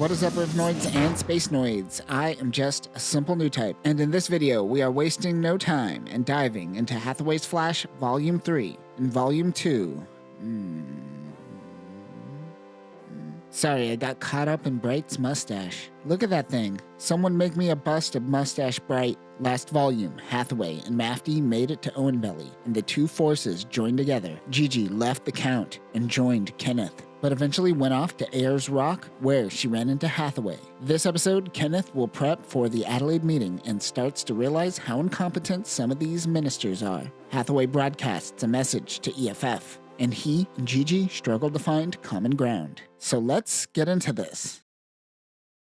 What is up, Earthnoids and Spacenoids? I am just a simple new type, and in this video we are wasting no time and diving into Hathaway's Flash Volume 3 and Volume 2. Sorry, I got caught up in Bright's mustache. Look at that thing. Someone make me a bust of Mustache Bright. Last volume, Hathaway and Mafty made it to Owenbelly, and the two forces joined together. Gigi left the Count and joined Kenneth, but eventually went off to Ayers Rock, where she ran into Hathaway. This episode, Kenneth will prep for the Adelaide meeting and starts to realize how incompetent some of these ministers are. Hathaway broadcasts a message to EFF, and he and Gigi struggle to find common ground. So let's get into this.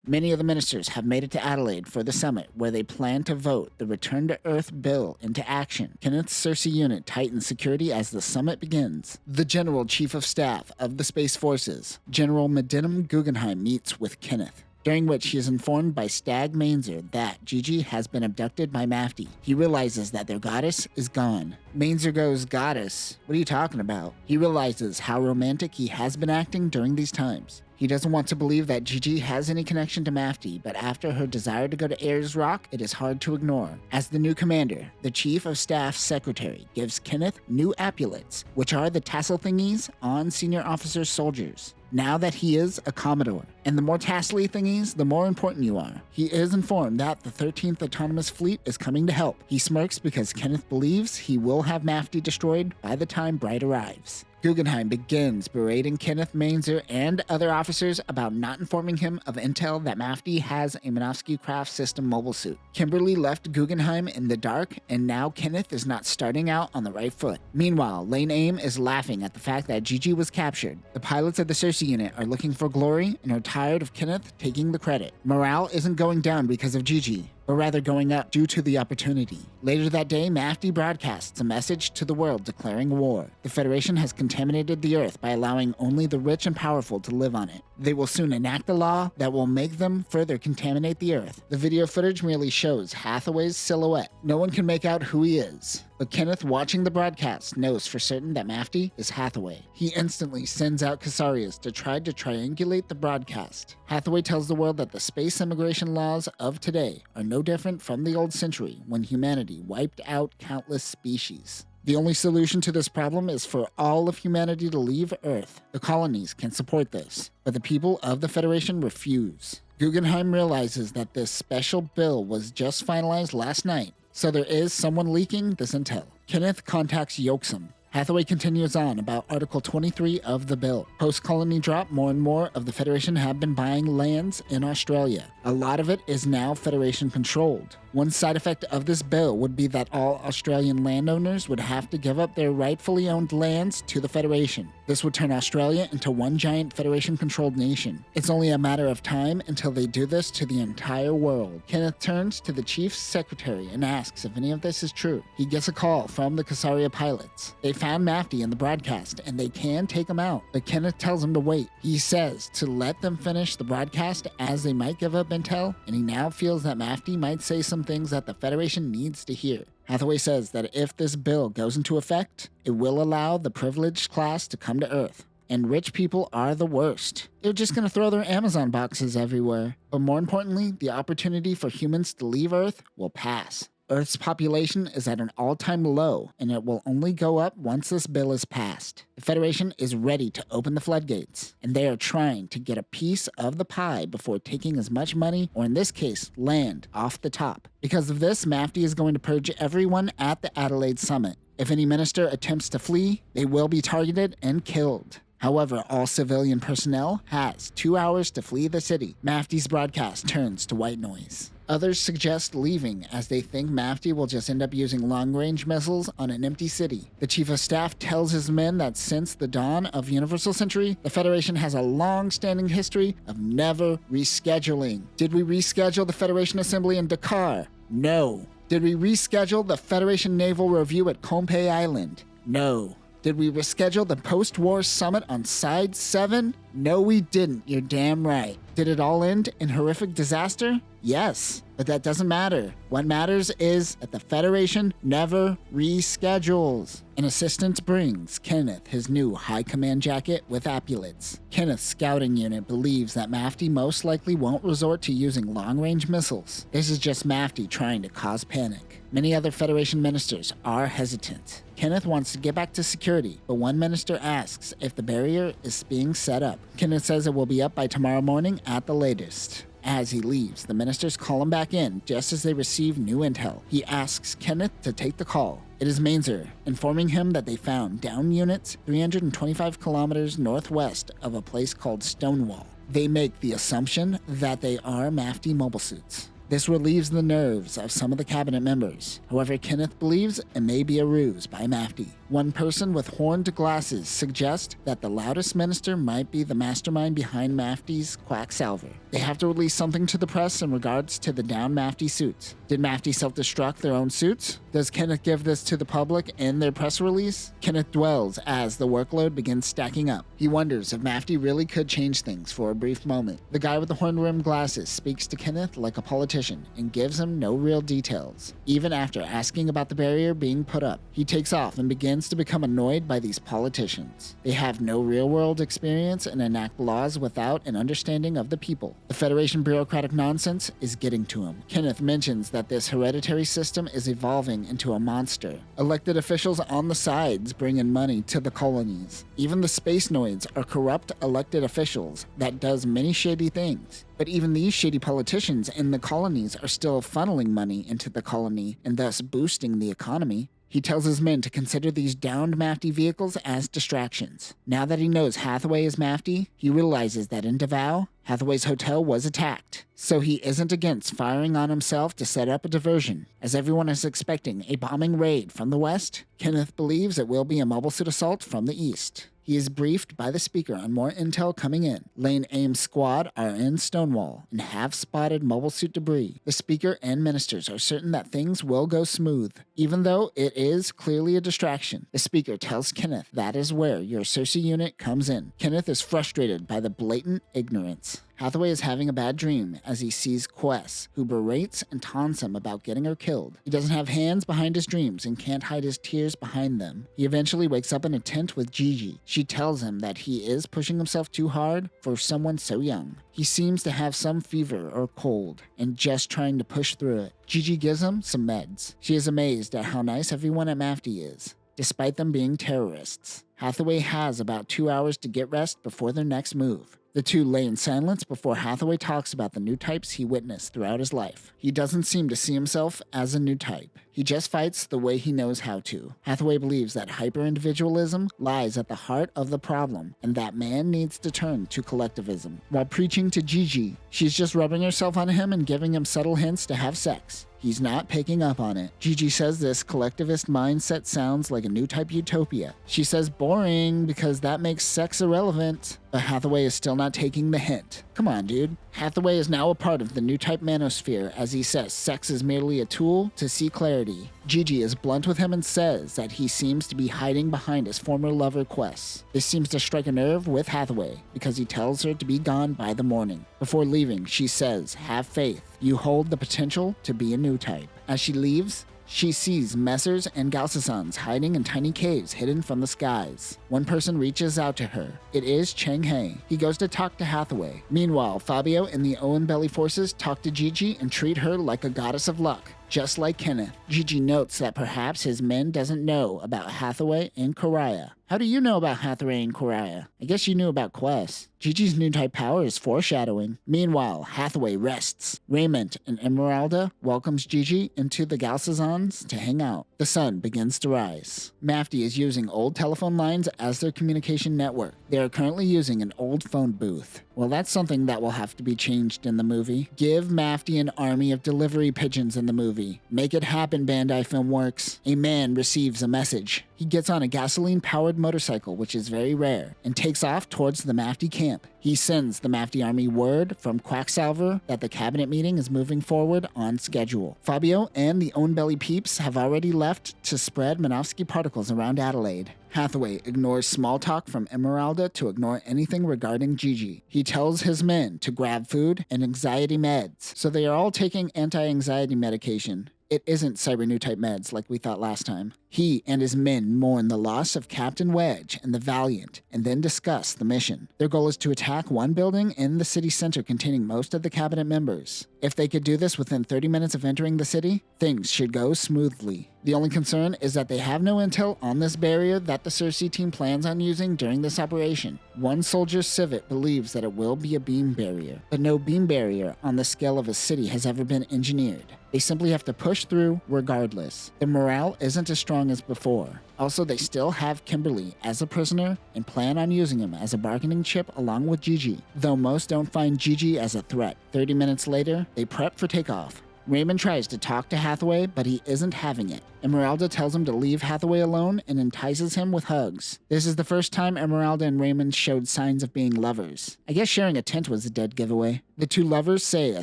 Many of the ministers have made it to Adelaide for the summit, where they plan to vote the Return to Earth bill into action. Kenneth's Cersei unit tightens security as the summit begins. The General Chief of Staff of the Space Forces, General Medinum Guggenheim, meets with Kenneth, during which he is informed by Stag Mainzer that Gigi has been abducted by Mafty. He realizes that their goddess is gone. Mainzer goes, "Goddess? What are you talking about?" He realizes how romantic he has been acting during these times. He doesn't want to believe that Gigi has any connection to Mafty, but after her desire to go to Ayers Rock, it is hard to ignore. As the new commander, the Chief of Staff Secretary gives Kenneth new epaulets, which are the tassel thingies on senior officers' soldiers, now that he is a Commodore. And the more tassely thingies, the more important you are. He is informed that the 13th Autonomous Fleet is coming to help. He smirks because Kenneth believes he will have Mafty destroyed by the time Bright arrives. Guggenheim begins berating Kenneth, Mainzer, and other officers about not informing him of intel that Mafty has a Minovsky Craft System mobile suit. Kimberly left Guggenheim in the dark, and now Kenneth is not starting out on the right foot. Meanwhile, Lane Aim is laughing at the fact that Gigi was captured. The pilots of the Cersei unit are looking for glory and are tired of Kenneth taking the credit. Morale isn't going down because of Gigi, but rather going up due to the opportunity. Later that day, Mafty broadcasts a message to the world declaring war. The Federation has contaminated the Earth by allowing only the rich and powerful to live on it. They will soon enact a law that will make them further contaminate the Earth. The video footage merely shows Hathaway's silhouette. No one can make out who he is, but Kenneth, watching the broadcast, knows for certain that Mafty is Hathaway. He instantly sends out Caesarius to try to triangulate the broadcast. Hathaway tells the world that the space immigration laws of today are no different from the old century when humanity wiped out countless species. The only solution to this problem is for all of humanity to leave Earth. The colonies can support this, but the people of the Federation refuse. Guggenheim realizes that this special bill was just finalized last night, so there is someone leaking this intel. Kenneth contacts Yoksum. Hathaway continues on about Article 23 of the bill. Post-colony drop, more and more of the Federation have been buying lands in Australia. A lot of it is now Federation controlled. One side effect of this bill would be that all Australian landowners would have to give up their rightfully owned lands to the Federation. This would turn Australia into one giant Federation-controlled nation. It's only a matter of time until they do this to the entire world. Kenneth turns to the Chief's secretary and asks if any of this is true. He gets a call from the Caesarea pilots. They found Mafty in the broadcast, and they can take him out, but Kenneth tells him to wait. He says to let them finish the broadcast, as they might give up intel, and he now feels that Mafty might say some things that the Federation needs to hear. Hathaway says that if this bill goes into effect, it will allow the privileged class to come to Earth. And rich people are the worst. They're just going to throw their Amazon boxes everywhere. But more importantly, the opportunity for humans to leave Earth will pass. Earth's population is at an all-time low, and it will only go up once this bill is passed. The Federation is ready to open the floodgates, and they are trying to get a piece of the pie before taking as much money, or in this case, land, off the top. Because of this, Mafty is going to purge everyone at the Adelaide summit. If any minister attempts to flee, they will be targeted and killed. However, all civilian personnel has 2 hours to flee the city. Mafty's broadcast turns to white noise. Others suggest leaving, as they think Mafty will just end up using long-range missiles on an empty city. The Chief of Staff tells his men that since the dawn of Universal Century, the Federation has a long-standing history of never rescheduling. Did we reschedule the Federation Assembly in Dakar? No. Did we reschedule the Federation Naval Review at Pohnpei Island? No. Did we reschedule the post-war summit on Side 7? No, we didn't. You're damn right. Did it all end in horrific disaster? Yes, but that doesn't matter. What matters is that the Federation never reschedules. An assistant brings Kenneth his new high command jacket with epaulets. Kenneth's scouting unit believes that Mafty most likely won't resort to using long-range missiles. This is just Mafty trying to cause panic. Many other Federation ministers are hesitant. Kenneth wants to get back to security, but one minister asks if the barrier is being set up. Kenneth says it will be up by tomorrow morning at the latest. As he leaves, the ministers call him back in just as they receive new intel. He asks Kenneth to take the call. It is Mainzer, informing him that they found down units 325 kilometers northwest of a place called Stonewall. They make the assumption that they are Mafty mobile suits. This relieves the nerves of some of the cabinet members. However, Kenneth believes it may be a ruse by Mafty. One person with horned glasses suggests that the loudest minister might be the mastermind behind Mafty's Quacksalver. They have to release something to the press in regards to the down Mafty suits. Did Mafty self-destruct their own suits? Does Kenneth give this to the public in their press release? Kenneth dwells as the workload begins stacking up. He wonders if Mafty really could change things for a brief moment. The guy with the horn-rimmed glasses speaks to Kenneth like a politician and gives him no real details. Even after asking about the barrier being put up, he takes off and begins to become annoyed by these politicians. They have no real-world experience and enact laws without an understanding of the people. The Federation bureaucratic nonsense is getting to him. Kenneth mentions that this hereditary system is evolving into a monster. Elected officials on the sides bring in money to the colonies. Even the Spacenoids are corrupt elected officials that does many shady things. But even these shady politicians in the colonies are still funneling money into the colony and thus boosting the economy. He tells his men to consider these downed Mafty vehicles as distractions. Now that he knows Hathaway is Mafty, he realizes that in Davao, Hathaway's hotel was attacked. So he isn't against firing on himself to set up a diversion. As everyone is expecting a bombing raid from the west, Kenneth believes it will be a mobile suit assault from the east. He is briefed by the speaker on more intel coming in. Lane Ames' squad are in Stonewall and have spotted mobile suit debris. The speaker and ministers are certain that things will go smooth, even though it is clearly a distraction. The speaker tells Kenneth that is where your Cersei unit comes in. Kenneth is frustrated by the blatant ignorance. Hathaway is having a bad dream as he sees Quess, who berates and taunts him about getting her killed. He doesn't have hands behind his dreams and can't hide his tears behind them. He eventually wakes up in a tent with Gigi. She tells him that he is pushing himself too hard for someone so young. He seems to have some fever or cold and just trying to push through it. Gigi gives him some meds. She is amazed at how nice everyone at Mafty is, despite them being terrorists. Hathaway has about 2 hours to get rest before their next move. The two lay in silence before Hathaway talks about the new types he witnessed throughout his life. He doesn't seem to see himself as a new type. He just fights the way he knows how to. Hathaway believes that hyper-individualism lies at the heart of the problem, and that man needs to turn to collectivism. While preaching to Gigi, she's just rubbing herself on him and giving him subtle hints to have sex. He's not picking up on it. Gigi says this collectivist mindset sounds like a new type utopia. She says boring because that makes sex irrelevant. But Hathaway is still not taking the hint. Come on, dude. Hathaway is now a part of the new type manosphere as he says sex is merely a tool to see clarity. Gigi is blunt with him and says that he seems to be hiding behind his former lover Quess. This seems to strike a nerve with Hathaway because he tells her to be gone by the morning. Before leaving, she says, have faith. You hold the potential to be a new type. As she leaves, she sees Messers and Galsasans hiding in tiny caves hidden from the skies. One person reaches out to her. It is Cheng He. He goes to talk to Hathaway. Meanwhile, Fabio and the Owen Belly forces talk to Gigi and treat her like a goddess of luck. Just like Kenneth, Gigi notes that perhaps his men doesn't know about Hathaway and Koraya. How do you know about Hathaway and Koraya? I guess you knew about Quest. Gigi's new type power is foreshadowing. Meanwhile, Hathaway rests. Raymond and Emeralda welcomes Gigi into the Galsazans to hang out. The sun begins to rise. Mafty is using old telephone lines as their communication network. They are currently using an old phone booth. Well, that's something that will have to be changed in the movie. Give Mafty an army of delivery pigeons in the movie. Make it happen, Bandai Filmworks. A man receives a message. He gets on a gasoline-powered motorcycle, which is very rare, and takes off towards the Mafty camp. He sends the Mafty army word from Quacksalver that the cabinet meeting is moving forward on schedule. Fabio and the Ownbelly peeps have already left to spread Minovsky particles around Adelaide. Hathaway ignores small talk from Emeralda to ignore anything regarding Gigi. He tells his men to grab food and anxiety meds, so they are all taking anti-anxiety medication. It isn't Cyber New type meds like we thought last time. He and his men mourn the loss of Captain Wedge and the Valiant, and then discuss the mission. Their goal is to attack one building in the city center containing most of the cabinet members. If they could do this within 30 minutes of entering the city, things should go smoothly. The only concern is that they have no intel on this barrier that the Cersei team plans on using during this operation. One soldier civet believes that it will be a beam barrier, but no beam barrier on the scale of a city has ever been engineered. They simply have to push through regardless. Their morale isn't as strong as before. Also, they still have Kimberly as a prisoner and plan on using him as a bargaining chip along with Gigi, though most don't find Gigi as a threat. 30 minutes later, they prep for takeoff. Raymond tries to talk to Hathaway, but he isn't having it. Emeralda tells him to leave Hathaway alone and entices him with hugs. This is the first time Emeralda and Raymond showed signs of being lovers. I guess sharing a tent was a dead giveaway. The two lovers say a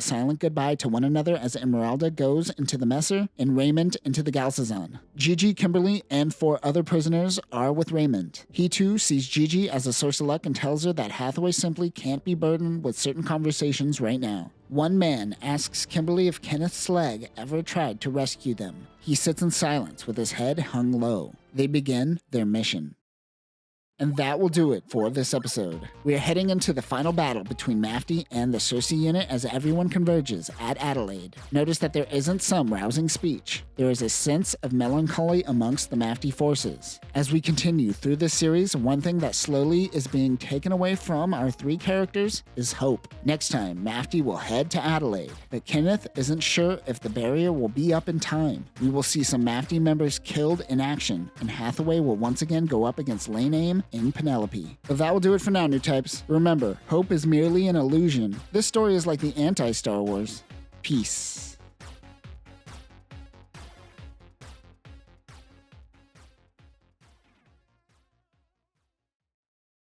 silent goodbye to one another as Emeralda goes into the Messer and Raymond into the Galcazon. Gigi, Kimberly, and 4 other prisoners are with Raymond. He too sees Gigi as a source of luck and tells her that Hathaway simply can't be burdened with certain conversations right now. One man asks Kimberly if Kenneth Slegg ever tried to rescue them. He sits in silence with his head hung low. They begin their mission. And that will do it for this episode. We are heading into the final battle between Mafty and the Cersei unit as everyone converges at Adelaide. Notice that there isn't some rousing speech. There is a sense of melancholy amongst the Mafty forces. As we continue through this series, one thing that slowly is being taken away from our 3 characters is hope. Next time, Mafty will head to Adelaide, but Kenneth isn't sure if the barrier will be up in time. We will see some Mafty members killed in action, and Hathaway will once again go up against Lane Aim in Penelope. But that will do it for now, new types. Remember, hope is merely an illusion. This story is like the anti-Star Wars. Peace.